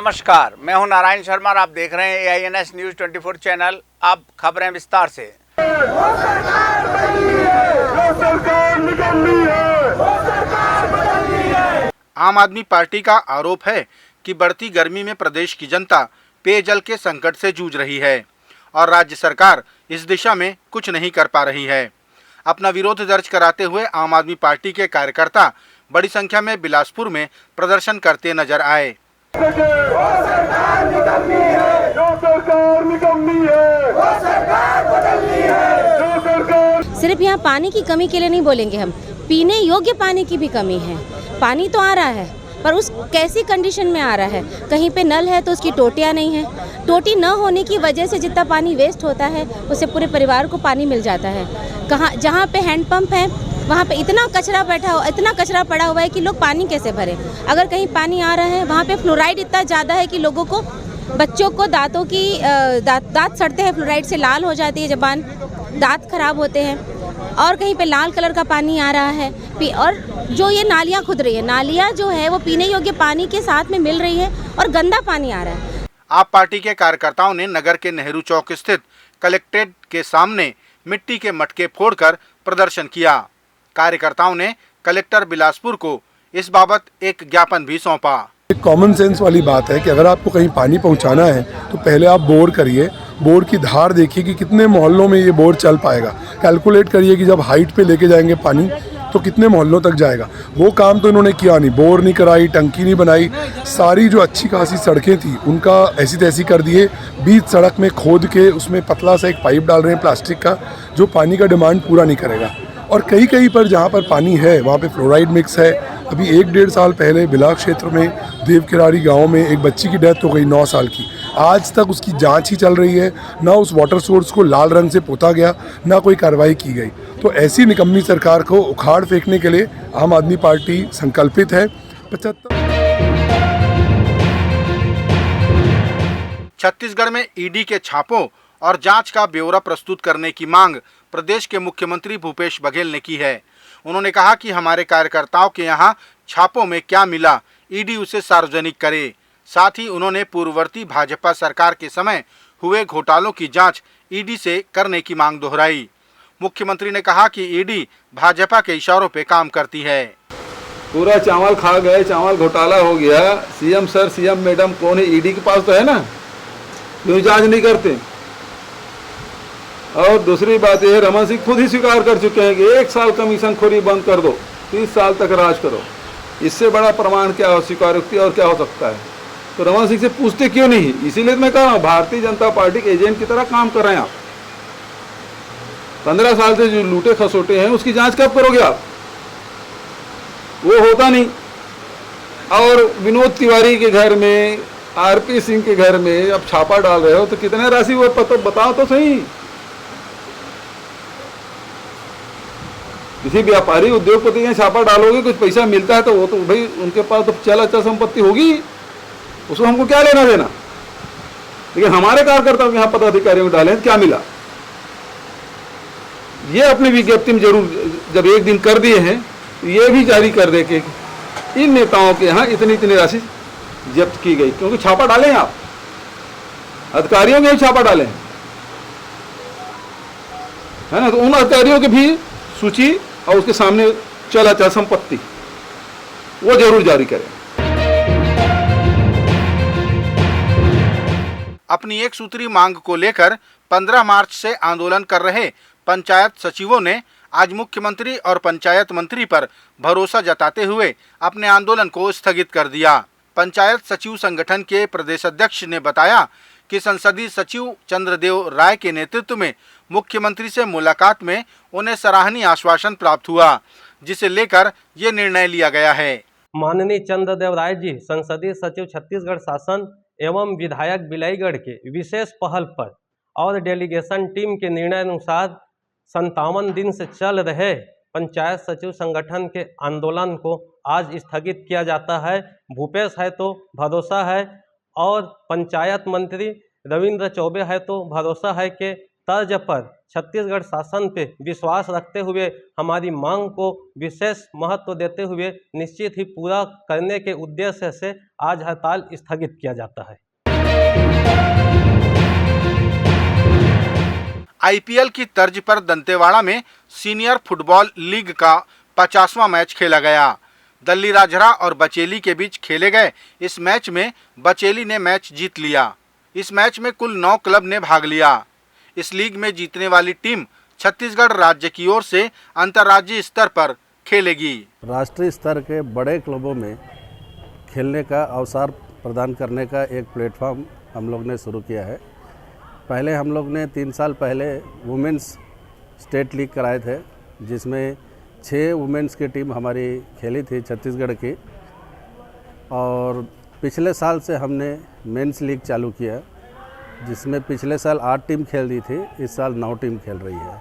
नमस्कार, मैं हूं नारायण शर्मा और आप देख रहे हैं AINS न्यूज 24 चैनल। अब खबरें विस्तार से। आम आदमी पार्टी का आरोप है कि बढ़ती गर्मी में प्रदेश की जनता पेयजल के संकट से जूझ रही है और राज्य सरकार इस दिशा में कुछ नहीं कर पा रही है। अपना विरोध दर्ज कराते हुए आम आदमी पार्टी के कार्यकर्ता बड़ी संख्या में बिलासपुर में प्रदर्शन करते नजर आए। सिर्फ यहाँ पानी की कमी के लिए नहीं बोलेंगे हम, पीने योग्य पानी की भी कमी है। पानी तो आ रहा है पर उस कैसी कंडीशन में आ रहा है, कहीं पे नल है तो उसकी टोटियाँ नहीं है। टोटी न होने की वजह से जितना पानी वेस्ट होता है उससे पूरे परिवार को पानी मिल जाता है। कहाँ जहाँ पे हैंडपम्प है वहाँ पे इतना कचरा पड़ा हुआ है कि लोग पानी कैसे भरें। अगर कहीं पानी आ रहा है वहाँ पे फ्लोराइड इतना ज़्यादा है कि लोगों को, बच्चों को दांतों की दांत सड़ते हैं, फ्लोराइड से लाल हो जाती है जबान, दांत खराब होते हैं। और कहीं पे लाल कलर का पानी आ रहा है और जो ये नालियाँ खुद रही है, नालियाँ जो है वो पीने योग्य पानी के साथ में मिल रही है और गंदा पानी आ रहा है। आप पार्टी के कार्यकर्ताओं ने नगर के नेहरू चौक स्थित कलेक्ट्रेट के सामने मिट्टी के मटके फोड़कर प्रदर्शन किया। कार्यकर्ताओं ने कलेक्टर बिलासपुर को इस बाबत एक ज्ञापन भी सौंपा। एक कॉमन सेंस वाली बात है कि अगर आपको कहीं पानी पहुंचाना है तो पहले आप बोर करिए, बोर की धार देखिए कि कितने मोहल्लों में ये बोर चल पाएगा। कैलकुलेट करिए कि जब हाइट पे लेके जाएंगे पानी तो कितने मोहल्लों तक जाएगा। वो काम तो इन्होंने किया नहीं, बोर नहीं कराई, टंकी नहीं बनाई। सारी जो अच्छी खासी सड़कें थी उनका ऐसी तैसी कर दिए, बीच सड़क में खोद के उसमें पतला सा एक पाइप डाल रहे हैं प्लास्टिक का, जो पानी का डिमांड पूरा नहीं करेगा। और कई कई पर जहाँ पर पानी है वहाँ पे फ्लोराइड मिक्स है। अभी 1-1.5 साल पहले बिलाग क्षेत्र में देवकिरारी गांव में एक बच्ची की डेथ हो गई 9 साल की। आज तक उसकी जांच ही चल रही है, ना उस वाटर सोर्स को लाल रंग से पोता गया, ना कोई कार्रवाई की गई। तो ऐसी निकम्मी सरकार को उखाड़ फेंकने के लिए आम आदमी पार्टी संकल्पित है। 75 छत्तीसगढ़ में ईडी के छापों और जांच का ब्यौरा प्रस्तुत करने की मांग प्रदेश के मुख्यमंत्री भूपेश बघेल ने की है। उन्होंने कहा कि हमारे कार्यकर्ताओं के यहां छापों में क्या मिला, ईडी उसे सार्वजनिक करे। साथ ही उन्होंने पूर्ववर्ती भाजपा सरकार के समय हुए घोटालों की जांच ईडी से करने की मांग दोहराई। मुख्यमंत्री ने कहा कि ईडी भाजपा के इशारों पे काम करती है। पूरा चावल खा गए, चावल घोटाला हो गया। सीएम सर, सीएम मैडम कौन है? ईडी के पास तो है ना, क्यों जांच नहीं करते? और दूसरी बात यह है, रमन सिंह खुद ही स्वीकार कर चुके हैं कि 1 साल कमीशन खोरी बंद कर दो, 30 साल तक राज करो। इससे बड़ा प्रमाण क्या हो, स्वीकारोक्ति और क्या हो सकता है? तो रमन सिंह से पूछते क्यों नहीं? इसीलिए मैं कह रहा हूँ, भारतीय जनता पार्टी के एजेंट की तरह काम कर रहे हैं आप। 15 साल से जो लूटे खसोटे हैं उसकी जांच कब करोगे आप? वो होता नहीं। और विनोद तिवारी के घर में, आरपी सिंह के घर में अब छापा डाल रहे हो तो कितने राशि वो बताओ तो सही। किसी व्यापारी उद्योगपति में छापा डालोगे, कुछ पैसा मिलता है तो वो तो भाई उनके पास तो चल संपत्ति होगी, उसको हमको क्या लेना देना। लेकिन हमारे कार्यकर्ताओं के यहाँ पदाधिकारियों को डाले क्या मिला? ये अपनी विज्ञप्ति में जरूर जब एक दिन कर दिए हैं तो ये भी जारी कर दे कि इन नेताओं के यहाँ इतनी राशि जब्त की गई, क्योंकि छापा डाले हैं आप, अधिकारियों के छापा डाले हैं, है ना। तो उन अधिकारियों की भी सूची और उसके सामने चल अचल संपत्ति वो जरूर जारी करें। अपनी एक सूत्री मांग को लेकर 15 मार्च से आंदोलन कर रहे पंचायत सचिवों ने आज मुख्यमंत्री और पंचायत मंत्री पर भरोसा जताते हुए अपने आंदोलन को स्थगित कर दिया। पंचायत सचिव संगठन के प्रदेश अध्यक्ष ने बताया कि संसदीय सचिव चंद्रदेव राय के नेतृत्व में मुख्यमंत्री से मुलाकात में उन्हें सराहनीय आश्वासन प्राप्त हुआ, जिसे लेकर ये निर्णय लिया गया है। माननीय चंद्रदेव राय जी संसदीय सचिव छत्तीसगढ़ शासन एवं विधायक बिलाईगढ़ के विशेष पहल पर और डेलीगेशन टीम के निर्णय अनुसार 57 दिन से चल रहे पंचायत सचिव संगठन के आंदोलन को आज स्थगित किया जाता है। भूपेश है तो भरोसा है और पंचायत मंत्री रविंद्र चौबे है तो भरोसा है कि तर्ज पर छत्तीसगढ़ शासन पे विश्वास रखते हुए हमारी मांग को विशेष महत्व देते हुए निश्चित ही पूरा करने के उद्देश्य से आज हड़ताल स्थगित किया जाता है। आईपीएल की तर्ज पर दंतेवाड़ा में सीनियर फुटबॉल लीग का 50वां मैच खेला गया। दल्ली राजहरा और बचेली के बीच खेले गए इस मैच में बचेली ने मैच जीत लिया। इस मैच में कुल 9 क्लब ने भाग लिया। इस लीग में जीतने वाली टीम छत्तीसगढ़ राज्य की ओर से अंतर्राज्यीय स्तर पर खेलेगी। राष्ट्रीय स्तर के बड़े क्लबों में खेलने का अवसर प्रदान करने का एक प्लेटफॉर्म हम लोग ने शुरू किया है। पहले हम लोग ने 3 साल पहले वुमेंस स्टेट लीग कराए थे, जिसमें 6 वुमेंस की टीम हमारी खेली थी छत्तीसगढ़ की, और पिछले साल से हमने मेंस लीग चालू किया, जिसमें पिछले साल 8 टीम खेल रही थी, इस साल 9 टीम खेल रही है।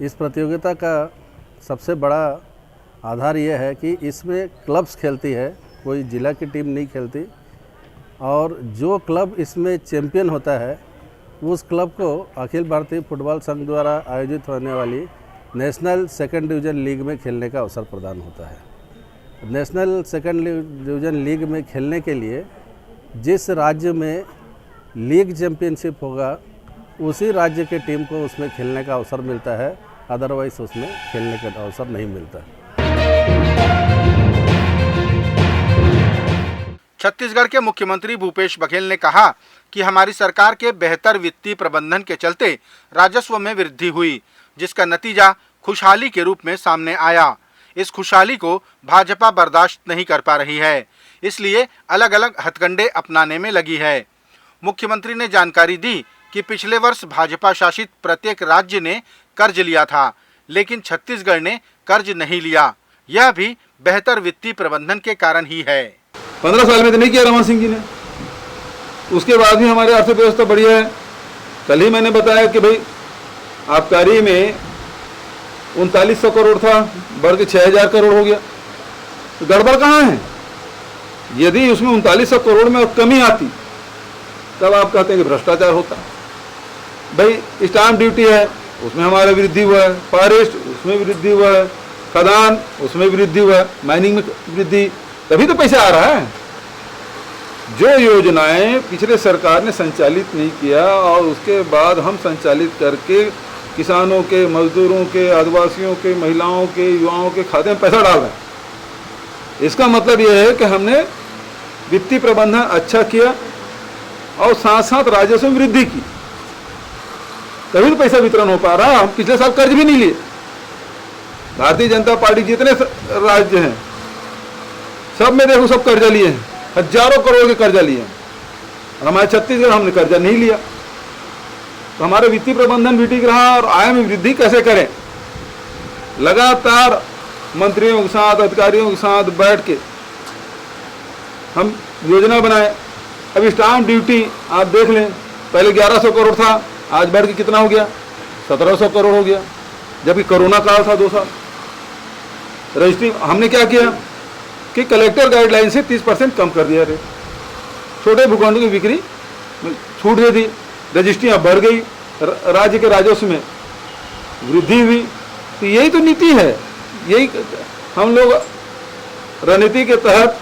इस प्रतियोगिता का सबसे बड़ा आधार यह है कि इसमें क्लब्स खेलती है, कोई जिला की टीम नहीं खेलती, और जो क्लब इसमें चैंपियन होता है उस क्लब को अखिल भारतीय फुटबॉल संघ द्वारा आयोजित होने वाली नेशनल सेकंड डिवीज़न लीग में खेलने का अवसर प्रदान होता है। नेशनल सेकंड डिवीज़न लीग में खेलने के लिए जिस राज्य में लीग चैंपियनशिप होगा उसी राज्य के टीम को उसमें खेलने का अवसर मिलता है, अदरवाइज उसमें खेलने का अवसर नहीं मिलता। छत्तीसगढ़ के मुख्यमंत्री भूपेश बघेल ने कहा कि हमारी सरकार के बेहतर वित्तीय प्रबंधन के चलते राजस्व में वृद्धि हुई, जिसका नतीजा खुशहाली के रूप में सामने आया। इस खुशहाली को भाजपा बर्दाश्त नहीं कर पा रही है, इसलिए अलग अलग हथकंडे अपनाने में लगी है। मुख्यमंत्री ने जानकारी दी कि पिछले वर्ष भाजपा शासित प्रत्येक राज्य ने कर्ज लिया था, लेकिन छत्तीसगढ़ ने कर्ज नहीं लिया। यह भी बेहतर वित्तीय प्रबंधन के कारण ही है। 15 साल में तो नहीं किया रमन सिंह जी ने, उसके बाद भी हमारी अर्थव्यवस्था बढ़िया है। कल ही मैंने बताया कि भाई आबकारी में 3900 करोड़ था, बढ़ के 6000 करोड़ हो गया। तो गड़बड़ कहाँ है? यदि उसमें 3900 करोड़ में और कमी आती तब आप कहते हैं कि भ्रष्टाचार होता। भाई स्टाम्प ड्यूटी है, उसमें हमारा वृद्धि हुआ है, फॉरेस्ट उसमें वृद्धि हुआ है, खदान उसमें वृद्धि हुआ है, माइनिंग में वृद्धि, तभी तो पैसा आ रहा है। जो योजनाएं पिछले सरकार ने संचालित नहीं किया और उसके बाद हम संचालित करके किसानों के, मजदूरों के, आदिवासियों के, महिलाओं के, युवाओं के खाते में पैसा डाल रहे हैं, इसका मतलब यह है कि हमने वित्तीय प्रबंधन अच्छा किया और साथ साथ राजस्व में वृद्धि की, तभी तो पैसा वितरण हो पा रहा। हम पिछले साल कर्ज भी नहीं लिए। भारतीय जनता पार्टी जितने राज्य हैं सब में देखो सब कर्जा लिए हैं, हजारों करोड़ के कर्जा लिए हैं, और हमारे छत्तीसगढ़ हमने कर्जा नहीं लिया। तो हमारा वित्तीय प्रबंधन भी ठीक रहा और आय में वृद्धि कैसे करें। लगातार मंत्रियों के साथ, अधिकारियों के साथ बैठ के हम योजना बनाए। अभी स्टाम्प ड्यूटी आप देख लें, पहले 1100 करोड़ था, आज बढ़ के कितना हो गया? 1700 करोड़ हो गया, जबकि कोरोना काल था 2 साल। रजिस्ट्री हमने क्या किया कि कलेक्टर गाइडलाइन से 30% कम कर दिया रेट, छोटे भूखंडों की बिक्री में छूट दे दी, रजिस्ट्रियाँ बढ़ गई, राज्य के राजस्व में वृद्धि हुई। तो यही तो नीति है, यही हम लोग रणनीति के तहत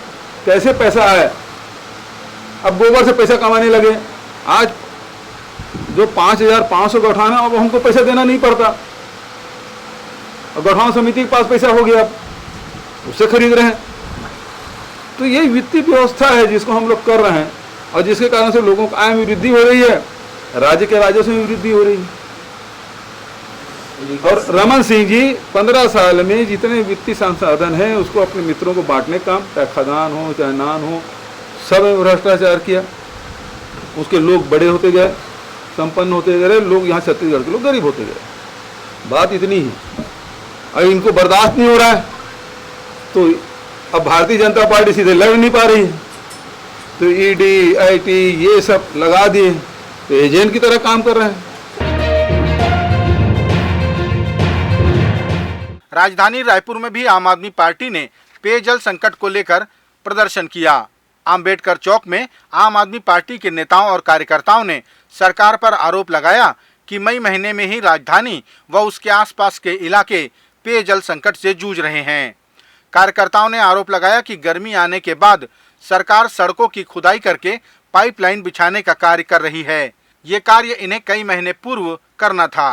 कैसे पैसा आए। अब गोबर से पैसा कमाने लगे। आज जो 5500 गौठान है, अब हमको पैसा देना नहीं पड़ता, और गौठान समिति के पास पैसा हो गया, उससे खरीद रहे हैं। तो यही वित्तीय व्यवस्था है जिसको हम लोग कर रहे हैं, और जिसके कारण से लोगों को आय में वृद्धि हो रही है, राज्य के राजस्व में वृद्धि हो रही है। और रमन सिंह जी 15 साल में जितने वित्तीय संसाधन हैं उसको अपने मित्रों को बांटने का काम, चाहे खदान हो चाहे नान हो, सब में भ्रष्टाचार किया। उसके लोग बड़े होते गए, संपन्न होते गए, लोग यहाँ छत्तीसगढ़ के लोग गरीब होते गए। बात इतनी ही, और इनको बर्दाश्त नहीं हो रहा है, तो अब भारतीय जनता पार्टी सीधे लड़ नहीं पा रही है, तो ईडी, आईटी ये सब लगा दिए, तो एजेंट की तरह काम कर रहे हैं। राजधानी रायपुर में भी आम आदमी पार्टी ने पेयजल संकट को लेकर प्रदर्शन किया। अंबेडकर चौक में आम आदमी पार्टी के नेताओं और कार्यकर्ताओं ने सरकार पर आरोप लगाया कि मई महीने में ही राजधानी व उसके आसपास के इलाके पेयजल संकट से जूझ रहे हैं। कार्यकर्ताओं ने आरोप लगाया कि गर्मी आने के बाद सरकार सड़कों की खुदाई करके पाइपलाइन बिछाने का कार्य कर रही है। ये कार्य इन्हें कई महीने पूर्व करना था।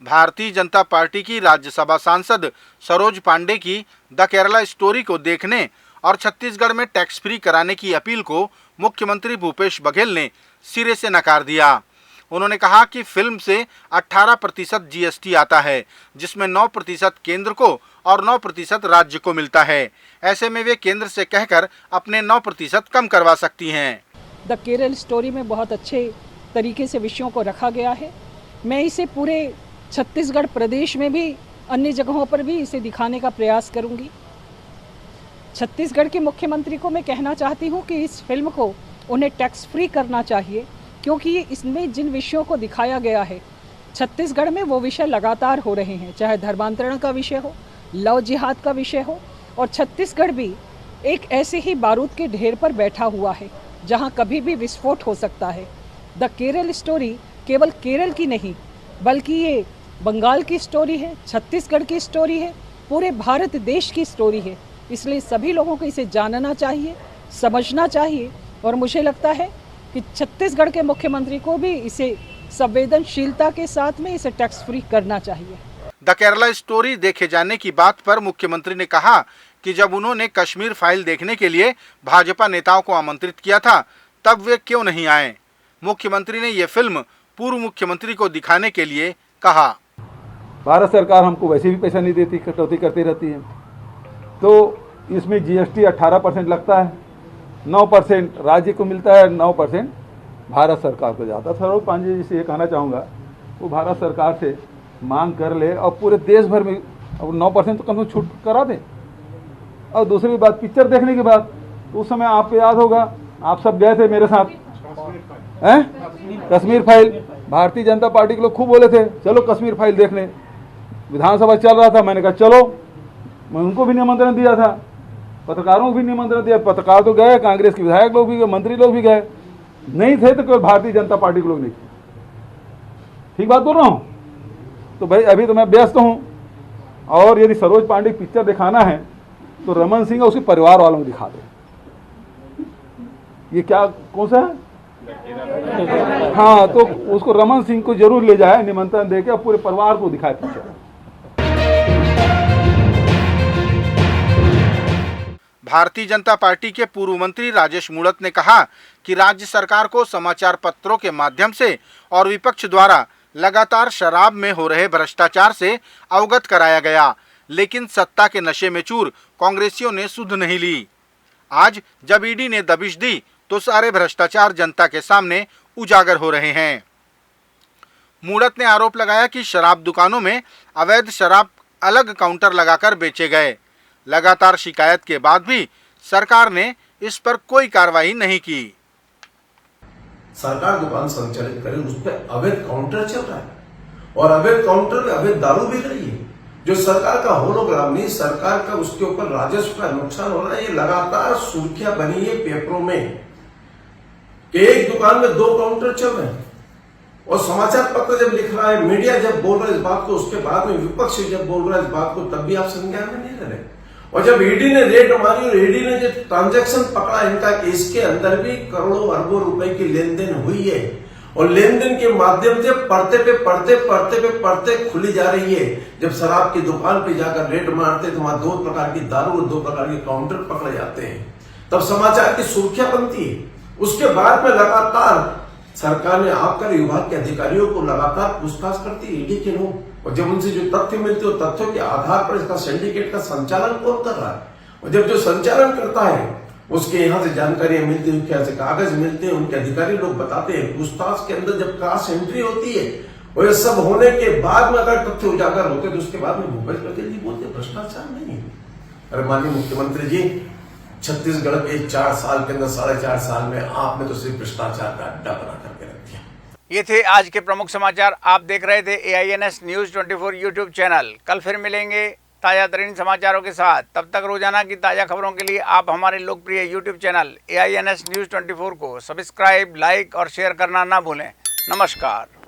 भारतीय जनता पार्टी की राज्यसभा सांसद सरोज पांडे की द केरला स्टोरी को देखने और छत्तीसगढ़ में टैक्स फ्री कराने की अपील को मुख्यमंत्री भूपेश बघेल ने सिरे से नकार दिया। उन्होंने कहा कि फिल्म से 18% जीएसटी आता है, जिसमें 9% केंद्र को और 9% राज्य को मिलता है। ऐसे में वे केंद्र से कहकर अपने 9% कम करवा सकती हैं। द केरल स्टोरी में बहुत अच्छे तरीके से विषयों को रखा गया है। मैं इसे पूरे छत्तीसगढ़ प्रदेश में भी अन्य जगहों पर भी इसे दिखाने का प्रयास करूंगी। छत्तीसगढ़ के मुख्यमंत्री को मैं कहना चाहती हूं कि इस फिल्म को उन्हें टैक्स फ्री करना चाहिए, क्योंकि इसमें जिन विषयों को दिखाया गया है छत्तीसगढ़ में वो विषय लगातार हो रहे हैं, चाहे धर्मांतरण का विषय हो, लव जिहाद का विषय हो, और छत्तीसगढ़ भी एक ऐसे ही बारूद के ढेर पर बैठा हुआ है जहां कभी भी विस्फोट हो सकता है। द केरल स्टोरी केवल केरल की नहीं बल्कि ये बंगाल की स्टोरी है, छत्तीसगढ़ की स्टोरी है, पूरे भारत देश की स्टोरी है। इसलिए सभी लोगों को इसे जानना चाहिए, समझना चाहिए, और मुझे लगता है कि छत्तीसगढ़ के मुख्यमंत्री को भी इसे संवेदनशीलता के साथ में इसे टैक्स फ्री करना चाहिए। द केरला स्टोरी देखे जाने की बात पर मुख्यमंत्री ने कहा कि जब उन्होंने कश्मीर फाइल देखने के लिए भाजपा नेताओं को आमंत्रित किया था, तब वे क्यों नहीं आए। मुख्यमंत्री ने ये फिल्म पूर्व मुख्यमंत्री को दिखाने के लिए कहा। भारत सरकार हमको वैसे भी पैसा नहीं देती, कटौती करती रहती है, तो इसमें जीएसटी 18% लगता है, 9% राज्य को मिलता है, 9% भारत सरकार को जाता है। सरोज पांडे जी से ये कहना चाहूँगा, वो भारत सरकार से मांग कर ले और पूरे देश भर में अब 9% तो कम से कम छूट करा दे। और दूसरी बात, पिक्चर देखने के बाद उस समय आपको याद होगा, आप सब गए थे मेरे साथ, कश्मीर फाइल, भारतीय जनता पार्टी के लोग खूब बोले थे चलो कश्मीर फाइल देखने, विधानसभा चल रहा था, मैंने कहा चलो, मैं उनको भी निमंत्रण दिया था, पत्रकारों को भी निमंत्रण दिया, पत्रकार तो गए, कांग्रेस के विधायक लोग भी गए, मंत्री लोग भी गए, नहीं थे तो केवल भारतीय जनता पार्टी के लोग नहीं थे। ठीक बात बोल रहा हूँ? तो भाई अभी तो मैं व्यस्त हूँ, और यदि सरोज पांडे की पिक्चर दिखाना है तो रमन सिंह और उसके परिवार वालों को दिखा दे। ये क्या कौन सा है? हाँ, तो उसको रमन सिंह को जरूर ले जाए, निमंत्रण देके और पूरे परिवार को दिखाए पिक्चर। भारतीय जनता पार्टी के पूर्व मंत्री राजेश मूणत ने कहा कि राज्य सरकार को समाचार पत्रों के माध्यम से और विपक्ष द्वारा लगातार शराब में हो रहे भ्रष्टाचार से अवगत कराया गया, लेकिन सत्ता के नशे में चूर कांग्रेसियों ने सुध नहीं ली। आज जब ईडी ने दबिश दी तो सारे भ्रष्टाचार जनता के सामने उजागर हो रहे हैं। मूणत ने आरोप लगाया कि शराब दुकानों में अवैध शराब अलग काउंटर लगाकर बेचे गए। लगातार शिकायत के बाद भी सरकार ने इस पर कोई कार्रवाई नहीं की। सरकार दुकान संचालित करे, उस पर अवैध काउंटर चल रहा है और अवैध काउंटर में अवैध दारू बिक रही है, जो सरकार का होलोग्राम नहीं, सरकार का उसके ऊपर राजस्व का नुकसान हो रहा है। ये लगातार सुर्खियां बनी है पेपरों में, एक दुकान में 2 काउंटर चल रहे हैं, और समाचार पत्र जब लिख रहा है, मीडिया जब बोल रहा है इस बात को, उसके बाद में विपक्ष जब बोल रहा है इस बात को, तब भी आप संज्ञान में नहीं ले रहे। और जब ईडी ने रेड मारी और ईडी ने जो ट्रांजैक्शन पकड़ा इनका, इसके अंदर भी करोड़ों अरबों रुपए की लेन देन हुई है, और लेन देन के माध्यम से पढ़ते खुली जा रही है। जब शराब की दुकान पे जाकर रेड मारते तो वहां 2 प्रकार की दारू और 2 प्रकार के काउंटर पकड़े जाते हैं, तब समाचार की सुर्खियां बनती है। उसके बाद में लगातार सरकार ने आबकारी विभाग के अधिकारियों को लगातार पूछताछ करती है, ईडी के लोग, और जब उनसे जो तथ्य मिलते हो तथ्यों के आधार पर इसका सिंडिकेट का संचालन कौन कर रहा है, और जब जो संचालन करता है उसके यहाँ से जानकारियां मिलती है, उनके यहाँ से कागज मिलते हैं, उनके अधिकारी लोग बताते हैं। पूछताछ के अंदर जब क्रॉस एंट्री होती है और ये सब होने के बाद में अगर तथ्य उजागर होते तो उसके बाद में भूपेश बघेल जी बोलते भ्रष्टाचार नहीं। अरे माननीय मुख्यमंत्री जी, छत्तीसगढ़ के 4 साल के अंदर 4.5 साल में आपने तो सिर्फ भ्रष्टाचार का अड्डा बना करके रख दिया। ये थे आज के प्रमुख समाचार। आप देख रहे थे AINS News 24 यूट्यूब चैनल। कल फिर मिलेंगे, ताज़ा तरीन समाचारों के साथ। तब तक रोजाना की ताज़ा खबरों के लिए आप हमारे लोकप्रिय यूट्यूब चैनल AINS News 24 को सब्सक्राइब, लाइक और शेयर करना ना भूलें। नमस्कार।